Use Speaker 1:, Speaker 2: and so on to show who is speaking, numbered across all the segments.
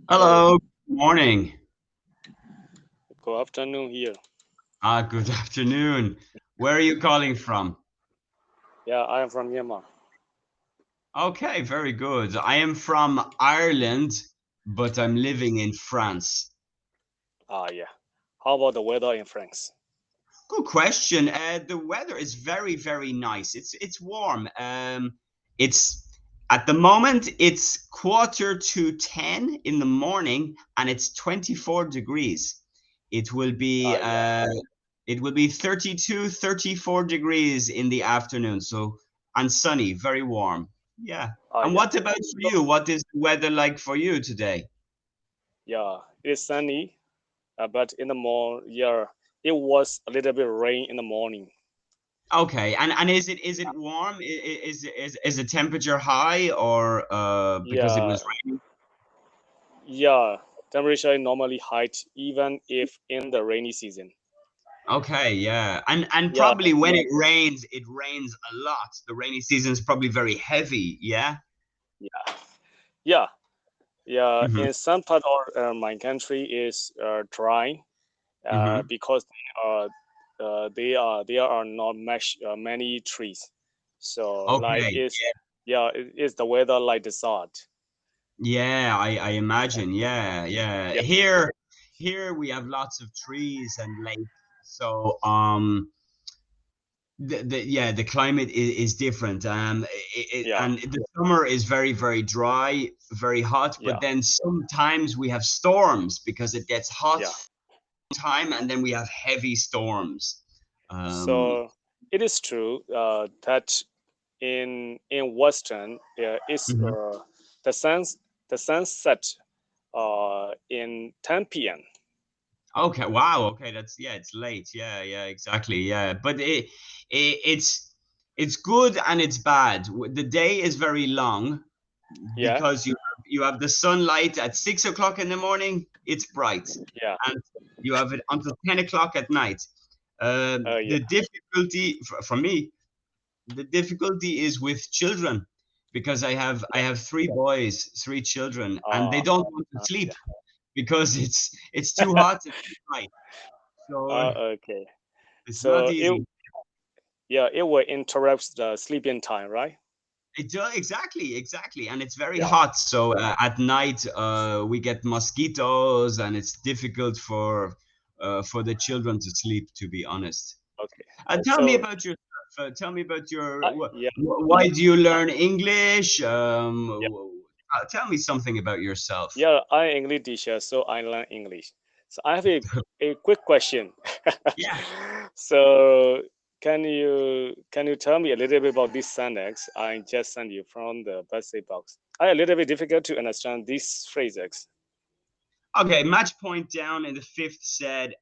Speaker 1: Hello.
Speaker 2: Hello, good morning.
Speaker 1: Good afternoon here.
Speaker 2: Good afternoon. Where are you calling from?
Speaker 1: Yeah, I am from Myanmar.
Speaker 2: Okay, very good. I am from Ireland, but I'm living in France.
Speaker 1: Yeah. How about the weather in France?
Speaker 2: Good question. The weather is very, very nice. It's warm. It's at the moment it's quarter to 10 in the morning, and it's 24 degrees. It will be
Speaker 1: Yeah.
Speaker 2: uh, it will be 32, 34 degrees in the afternoon. So and sunny, very warm. Yeah. And
Speaker 1: Yeah.
Speaker 2: what about for
Speaker 1: So,
Speaker 2: you? What is the weather like for you today?
Speaker 1: yeah, it's sunny, but in the morning, yeah, it was a little bit rain in the morning.
Speaker 2: Okay, and is it warm? Is the temperature high or because it
Speaker 1: Yeah,
Speaker 2: was raining?
Speaker 1: yeah. Temperature is normally high even if in the rainy season.
Speaker 2: Okay, yeah, and
Speaker 1: Yeah,
Speaker 2: probably when it rains a lot. The rainy season is probably very heavy. Yeah.
Speaker 1: yeah, yeah, yeah.
Speaker 2: Hmm.
Speaker 1: In some part of my country is dry,
Speaker 2: Hmm.
Speaker 1: because there are not much many trees, so like
Speaker 2: Okay.
Speaker 1: it's yeah it's the weather like the salt.
Speaker 2: Yeah, I imagine. Yeah, yeah.
Speaker 1: Yeah,
Speaker 2: Here we have lots of trees and lakes. So the climate is different
Speaker 1: yeah,
Speaker 2: and the summer is very, very dry, very hot, but
Speaker 1: yeah,
Speaker 2: then sometimes we have storms because it gets hot
Speaker 1: yeah.
Speaker 2: time and then we have heavy storms. um
Speaker 1: So it is true that in western it's
Speaker 2: mhm.
Speaker 1: the suns the sunset in 10 p.m.
Speaker 2: Okay, wow, okay, that's, yeah, it's late, yeah, yeah, exactly, yeah, but it's good and it's bad. The day is very long
Speaker 1: Yeah,
Speaker 2: because you have the sunlight at 6 o'clock in the morning, it's bright,
Speaker 1: yeah,
Speaker 2: and you have it until 10 o'clock at night.
Speaker 1: yeah,
Speaker 2: The difficulty for me, the difficulty is with children because I
Speaker 1: yeah.
Speaker 2: have three boys, three children, and they
Speaker 1: uh,
Speaker 2: don't want to sleep
Speaker 1: yeah.
Speaker 2: because it's too hot and too bright. So
Speaker 1: Okay,
Speaker 2: it's not
Speaker 1: so it
Speaker 2: easy.
Speaker 1: yeah it will interrupt the sleeping time, right?
Speaker 2: It does, exactly, exactly, and it's very
Speaker 1: Yeah.
Speaker 2: hot. So at night we get mosquitoes, and it's difficult for the children to sleep. To be honest,
Speaker 1: Okay.
Speaker 2: tell me
Speaker 1: So,
Speaker 2: about yourself. Tell me about
Speaker 1: yeah,
Speaker 2: why do you learn English?
Speaker 1: yeah,
Speaker 2: Tell me something about yourself.
Speaker 1: yeah. I'm English teacher, so I learn English. So I have a quick question.
Speaker 2: Yeah.
Speaker 1: So can you tell me a little bit about this sentence I just sent you from the birthday box? I a little bit difficult to understand these phrases.
Speaker 2: Okay, match point down in the fifth set.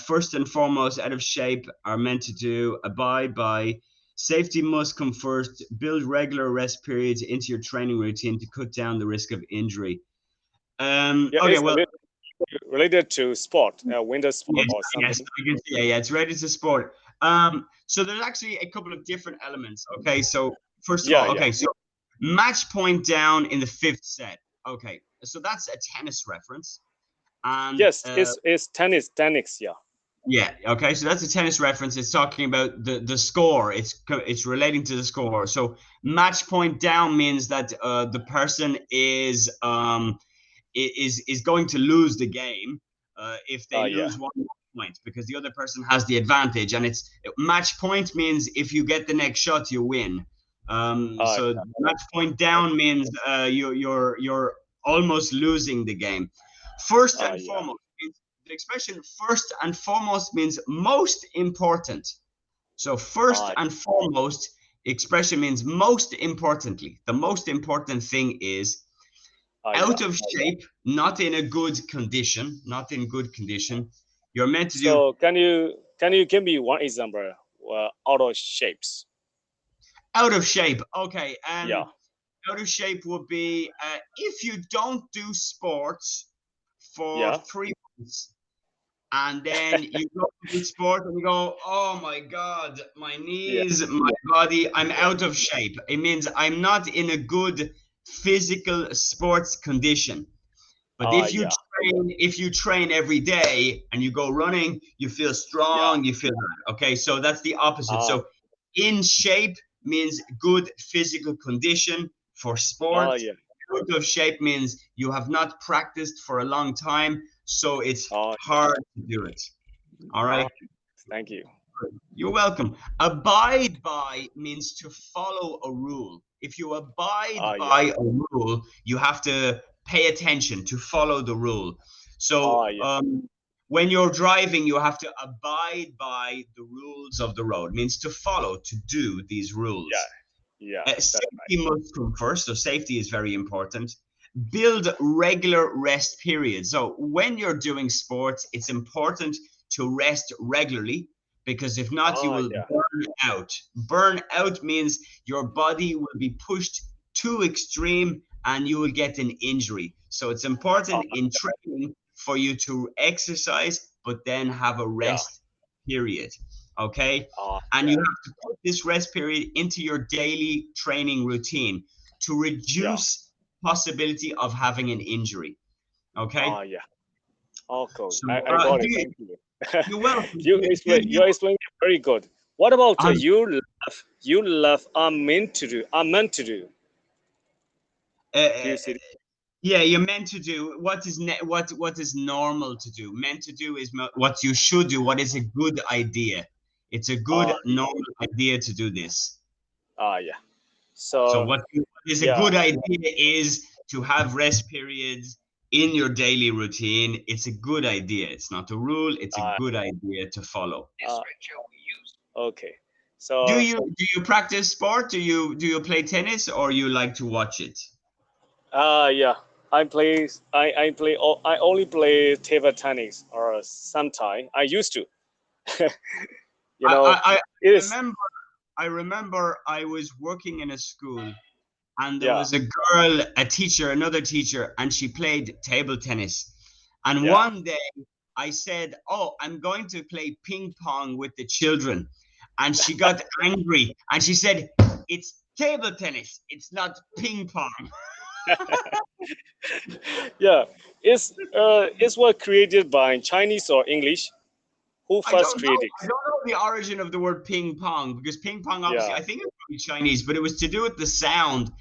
Speaker 2: First and foremost, out of shape are meant to do abide by. Safety must come first. Build regular rest periods into your training routine to cut down the risk of injury.
Speaker 1: Yeah,
Speaker 2: Okay,
Speaker 1: it's a
Speaker 2: well,
Speaker 1: little related to sport, winter sport
Speaker 2: yes,
Speaker 1: or
Speaker 2: yes,
Speaker 1: something.
Speaker 2: I can see. Yeah, yeah, it's ready to sport. So there's actually a couple of different elements. Okay, so first of
Speaker 1: Yeah,
Speaker 2: all,
Speaker 1: yeah.
Speaker 2: okay, so match point down in the fifth set. Okay, so that's a tennis reference, and
Speaker 1: Yes, it's tennis. Yeah.
Speaker 2: yeah, okay, so that's a tennis reference. It's talking about the score. It's relating to the score. So match point down means that the person is going to lose the game if they
Speaker 1: Yeah.
Speaker 2: lose one more point because the other person has the advantage. And it's match point means if you get the next shot, you win. So
Speaker 1: Yeah.
Speaker 2: match point down means you're almost losing the game. First and
Speaker 1: Yeah.
Speaker 2: foremost, the expression first and foremost means most important. So first
Speaker 1: Uh,
Speaker 2: and foremost expression means most importantly. The most important thing is
Speaker 1: yeah.
Speaker 2: out of shape, not in a good condition, not in good condition. You're meant to do
Speaker 1: So can you give me one example? Auto shapes.
Speaker 2: out of shape. Okay,
Speaker 1: Yeah.
Speaker 2: out of shape would be if you don't do sports for
Speaker 1: Yeah.
Speaker 2: 3 months and then you go to do sport and you go, oh my God, my
Speaker 1: Yeah.
Speaker 2: knees, my body, I'm out of shape. It means I'm not in a good physical sports condition. But
Speaker 1: Yeah.
Speaker 2: if you train every day and you go running, you feel
Speaker 1: Yeah.
Speaker 2: strong, you feel that. Okay, so that's the opposite.
Speaker 1: Ah.
Speaker 2: So in shape means good physical condition for sport.
Speaker 1: Yeah.
Speaker 2: Out of shape means you have not practiced for a long time, so it's
Speaker 1: Yeah.
Speaker 2: hard to do it. All
Speaker 1: Ah.
Speaker 2: right.
Speaker 1: Thank you.
Speaker 2: You're welcome. Abide by means to follow a rule. If you abide
Speaker 1: Yeah.
Speaker 2: by a rule, you have to pay attention to follow the rule. So
Speaker 1: Yeah.
Speaker 2: when you're driving, you have to abide by the rules of the road, means to follow, to do these
Speaker 1: Yeah.
Speaker 2: rules.
Speaker 1: Yeah. That's
Speaker 2: Safety must come first, so safety is very important. Build regular rest periods. So when you're doing sports, it's important to rest regularly because if not, you will
Speaker 1: Yeah.
Speaker 2: burn out. Burn out means your body will be pushed too extreme and you will get an injury. So it's important in training for you to exercise, but then have a
Speaker 1: Yeah.
Speaker 2: rest period. Okay.
Speaker 1: Ah.
Speaker 2: And you
Speaker 1: Yeah.
Speaker 2: have to put this rest period into your daily training routine to
Speaker 1: Yeah.
Speaker 2: reduce possibility of having an injury. Okay.
Speaker 1: Yeah. Oh, cool.
Speaker 2: So
Speaker 1: I got
Speaker 2: do
Speaker 1: it.
Speaker 2: you,
Speaker 1: Thank you.
Speaker 2: you're welcome.
Speaker 1: You explain it very good. What about
Speaker 2: Um,
Speaker 1: you love are meant to do are meant to do?
Speaker 2: uh,
Speaker 1: Do
Speaker 2: uh,
Speaker 1: you see?
Speaker 2: yeah, you're meant to do what is normal to do. Meant to do is what you should do. What is a good idea? It's a good normal idea to do this.
Speaker 1: Yeah.
Speaker 2: So
Speaker 1: So
Speaker 2: what is a
Speaker 1: yeah.
Speaker 2: good idea is to have rest periods in your daily routine. It's a good idea. It's not a rule. It's a
Speaker 1: Uh,
Speaker 2: good idea to follow.
Speaker 1: okay.
Speaker 2: Do
Speaker 1: So
Speaker 2: you practice sport? Do you play tennis or you like to watch it?
Speaker 1: yeah. I only play table tennis or sometime. I used to. you know,
Speaker 2: I
Speaker 1: it is.
Speaker 2: remember I remember I was working in a school and there
Speaker 1: Yeah.
Speaker 2: was a girl, a teacher, another teacher, and she played table tennis. And
Speaker 1: Yeah.
Speaker 2: one day I said, "Oh, I'm going to play ping pong with the children." And she got angry and she said, "It's table tennis, it's not ping pong."
Speaker 1: Yeah. Is what created by Chinese or English? Who
Speaker 2: I
Speaker 1: first
Speaker 2: don't know.
Speaker 1: created?
Speaker 2: I don't know the origin of the word ping pong because ping pong, obviously,
Speaker 1: Yeah.
Speaker 2: I think it's probably Chinese, but it was to do with the sound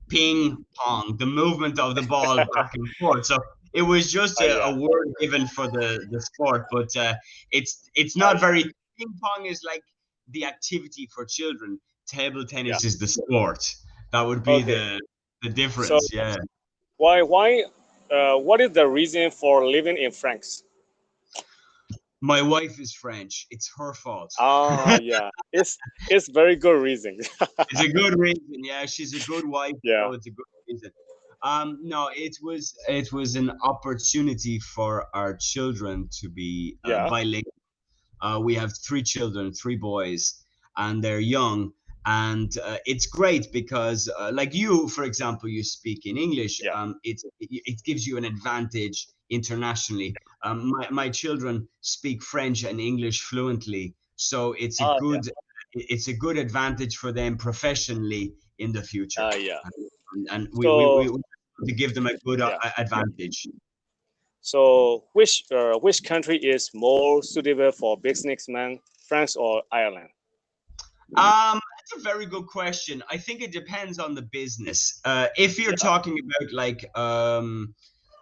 Speaker 2: ping pong, the movement of the ball back and forth. So it was just a
Speaker 1: Yeah.
Speaker 2: word given for the sport, but it's not
Speaker 1: Yeah.
Speaker 2: very. Ping pong is like the activity for children. Table
Speaker 1: Yeah.
Speaker 2: tennis is the sport. That would be
Speaker 1: Okay.
Speaker 2: the
Speaker 1: So
Speaker 2: difference. Yeah.
Speaker 1: why what is the reason for living in France?
Speaker 2: My wife is French. It's her fault.
Speaker 1: Yeah. It's very good reason.
Speaker 2: It's a good reason. Yeah, she's a good wife,
Speaker 1: Yeah.
Speaker 2: so it's a good reason. No, it was an opportunity for our children to be
Speaker 1: Yeah.
Speaker 2: bilingual. We have three children, three boys, and they're young. And it's great because, like you, for example, you speak in English.
Speaker 1: Yeah.
Speaker 2: It gives you an advantage internationally. My children speak French and English fluently, so
Speaker 1: Yeah.
Speaker 2: it's a good advantage for them professionally in the future.
Speaker 1: Yeah.
Speaker 2: And we
Speaker 1: So
Speaker 2: want to give them a good
Speaker 1: yeah.
Speaker 2: advantage.
Speaker 1: So which country is more suitable for businessmen, France or Ireland?
Speaker 2: That's a very good question. I think it depends on the business. If you're
Speaker 1: Yeah.
Speaker 2: talking about like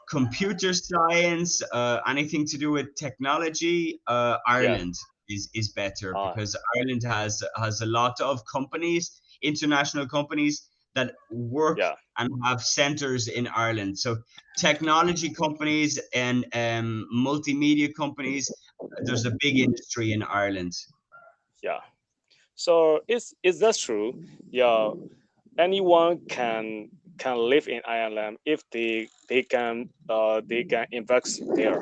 Speaker 2: computer science, anything to do with technology,
Speaker 1: Yeah.
Speaker 2: Ireland is better
Speaker 1: Uh,
Speaker 2: because Ireland has a lot of companies, international companies that work
Speaker 1: yeah.
Speaker 2: and have centers in Ireland. So technology companies and multimedia companies, there's a big industry in Ireland.
Speaker 1: Yeah. So is that true? Yeah. Anyone can live in Ireland if they can invest there.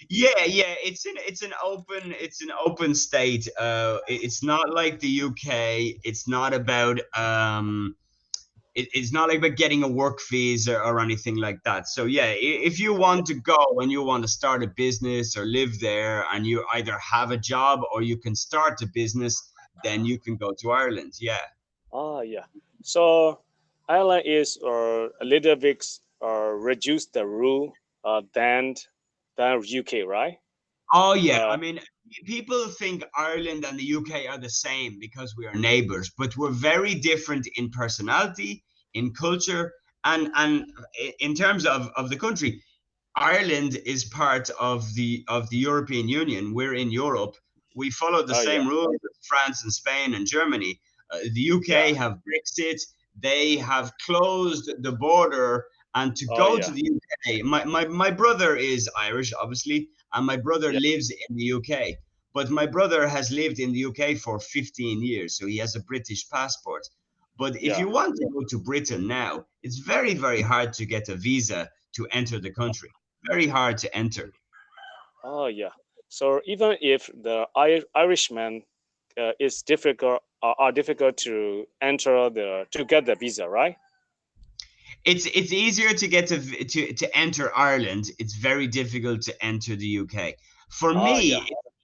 Speaker 2: Yeah, yeah, it's an open state. It's not like the UK. It's not like about getting a work visa or anything like that. So yeah, if you want to go and you want to start a business or live there, and you either have a job or you can start a business, then you can go to Ireland. Yeah.
Speaker 1: Yeah. So Ireland is a little bit reduce the rule than UK, right?
Speaker 2: Oh yeah, I
Speaker 1: Uh,
Speaker 2: mean, people think Ireland and the UK are the same because we are neighbors, but we're very different in personality, in culture, and in terms of the country. Ireland is part of the European Union. We're in Europe. We follow the
Speaker 1: oh yeah,
Speaker 2: same rules as France and Spain and Germany. The
Speaker 1: yeah.
Speaker 2: UK have Brexit. They have closed the border, and to
Speaker 1: Oh
Speaker 2: go to
Speaker 1: yeah,
Speaker 2: the UK, my brother is Irish, obviously, and my brother
Speaker 1: yeah.
Speaker 2: lives in the UK. But my brother has lived in the UK for 15 years, so he has a British passport. But if
Speaker 1: Yeah.
Speaker 2: you want to go to Britain now, it's very, very hard to get a visa to enter the country. Very hard to enter.
Speaker 1: Oh yeah. So even if the Irishman is difficult are difficult to enter the to get the visa, right?
Speaker 2: It's easier to get to enter Ireland. It's very difficult to enter the UK. For
Speaker 1: Oh yeah.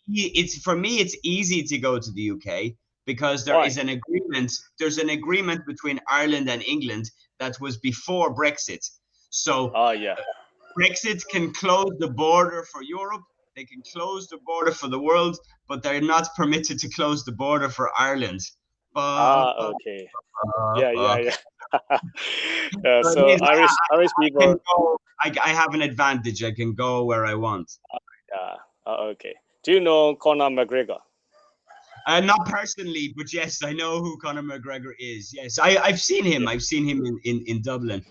Speaker 2: me, it's easy to go to the UK because there
Speaker 1: Why?
Speaker 2: is an agreement. There's an agreement between Ireland and England that was before Brexit. So
Speaker 1: Oh yeah.
Speaker 2: Brexit can close the border for Europe. They can close the border for the world, but they're not permitted to close the border for Ireland. Ba,
Speaker 1: Ah,
Speaker 2: ba,
Speaker 1: okay.
Speaker 2: ba,
Speaker 1: Yeah, yeah,
Speaker 2: ba.
Speaker 1: yeah.
Speaker 2: So it
Speaker 1: So
Speaker 2: means
Speaker 1: Irish
Speaker 2: I
Speaker 1: people.
Speaker 2: can go. I have an advantage. I can go where I want.
Speaker 1: Yeah. Okay. Do you know Conor McGregor?
Speaker 2: Not personally, but yes, I know who Conor McGregor is. Yes, I've seen him.
Speaker 1: Yeah.
Speaker 2: I've seen him in Dublin.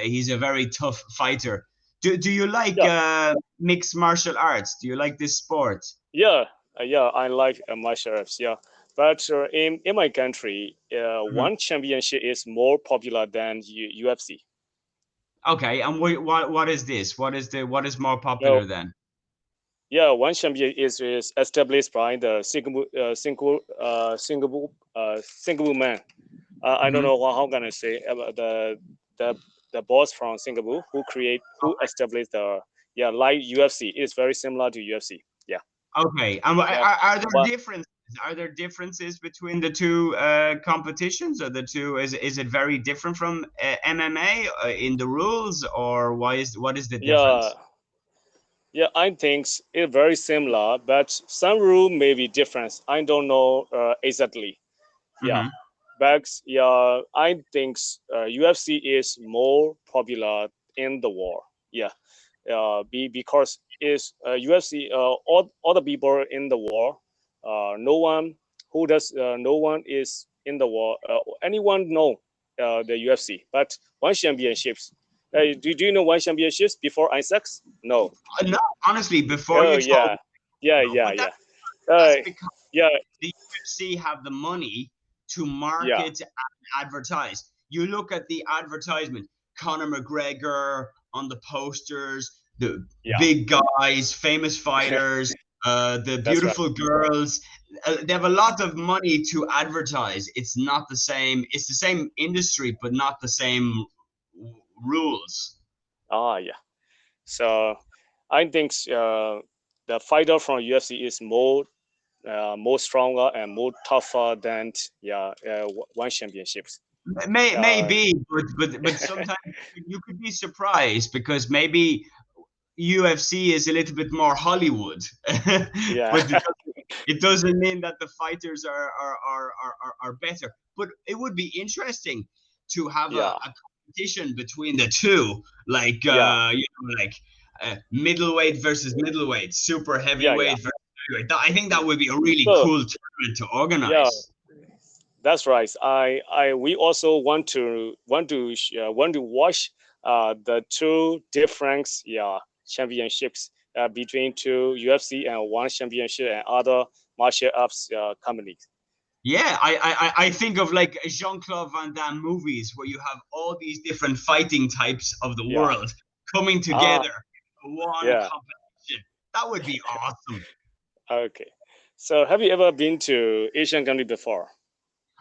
Speaker 2: He's a very tough fighter. Do you like
Speaker 1: Yeah.
Speaker 2: mixed martial arts? Do you like this sport?
Speaker 1: Yeah. Yeah. I like martial arts. Yeah. But in my country,
Speaker 2: Mhm.
Speaker 1: one championship is more popular than UFC.
Speaker 2: Okay, and what is this? What is more
Speaker 1: No.
Speaker 2: popular then?
Speaker 1: Yeah, one champion is established by the Singapore man. I don't
Speaker 2: Hmm.
Speaker 1: know how can I say the the boss from Singapore who established the yeah like UFC. It's very similar to UFC. Yeah,
Speaker 2: Okay, and
Speaker 1: yeah.
Speaker 2: are there
Speaker 1: But
Speaker 2: differences? Are there differences between the two competitions, or the two? Is it very different from MMA in the rules, or what is the
Speaker 1: yeah,
Speaker 2: difference?
Speaker 1: yeah. I think it's very similar, but some rule may be different. I don't know exactly. Yeah,
Speaker 2: Hmm.
Speaker 1: but yeah, I think UFC is more popular in the world. Yeah, because is UFC all the people in the world, no one is in the world. Anyone know the UFC, but one championships. Do you know one championships before Isaacs? No.
Speaker 2: No, honestly, before
Speaker 1: Oh
Speaker 2: you told
Speaker 1: yeah,
Speaker 2: me,
Speaker 1: yeah,
Speaker 2: no,
Speaker 1: yeah,
Speaker 2: but
Speaker 1: yeah.
Speaker 2: that's
Speaker 1: Uh,
Speaker 2: because
Speaker 1: yeah,
Speaker 2: the UFC have the money to
Speaker 1: yeah,
Speaker 2: market and advertise. You look at the advertisement, Conor McGregor on the posters, the
Speaker 1: yeah.
Speaker 2: big guys, famous fighters, the
Speaker 1: That's right.
Speaker 2: beautiful girls. They have a lot of money to advertise. It's not the same. It's the same industry, but not the same rules.
Speaker 1: Ah, yeah. So I think the fighter from UFC is more stronger and more tougher than one championships. Uh,
Speaker 2: Maybe, but sometimes you could be surprised because maybe UFC is a little bit more Hollywood,
Speaker 1: yeah,
Speaker 2: but it doesn't mean that the fighters are better. But it would be interesting to have
Speaker 1: yeah,
Speaker 2: a competition between the two, like
Speaker 1: yeah,
Speaker 2: like middleweight versus middleweight, super
Speaker 1: yeah.
Speaker 2: heavyweight versus heavyweight. I think that would be a really
Speaker 1: So
Speaker 2: cool tournament to
Speaker 1: yeah,
Speaker 2: organize.
Speaker 1: that's right. We also want to watch the two different championships between two UFC and one championship and other martial arts companies.
Speaker 2: Yeah, I think of like Jean-Claude Van Damme movies where you have all these different fighting types of the
Speaker 1: Yeah.
Speaker 2: world coming
Speaker 1: Ah,
Speaker 2: together for one
Speaker 1: yeah.
Speaker 2: competition. That would be awesome.
Speaker 1: Okay. So have you ever been to Asian country before?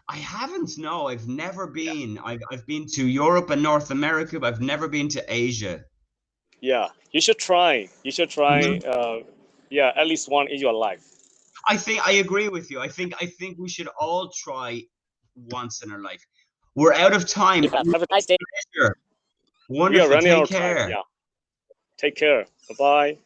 Speaker 2: I haven't, no, I've never
Speaker 1: Yeah.
Speaker 2: been. I've been to Europe and North America, but I've never been to Asia.
Speaker 1: Yeah. You should try. You should try.
Speaker 2: Mhm.
Speaker 1: Yeah, at least one in your life.
Speaker 2: I think I agree with you. I think we should all try once in our life. We're out of time.
Speaker 1: Yeah. Have a nice day.
Speaker 2: Pleasure. Wonderful.
Speaker 1: running out
Speaker 2: Take
Speaker 1: of time.
Speaker 2: care.
Speaker 1: Yeah. Take care. Bye bye.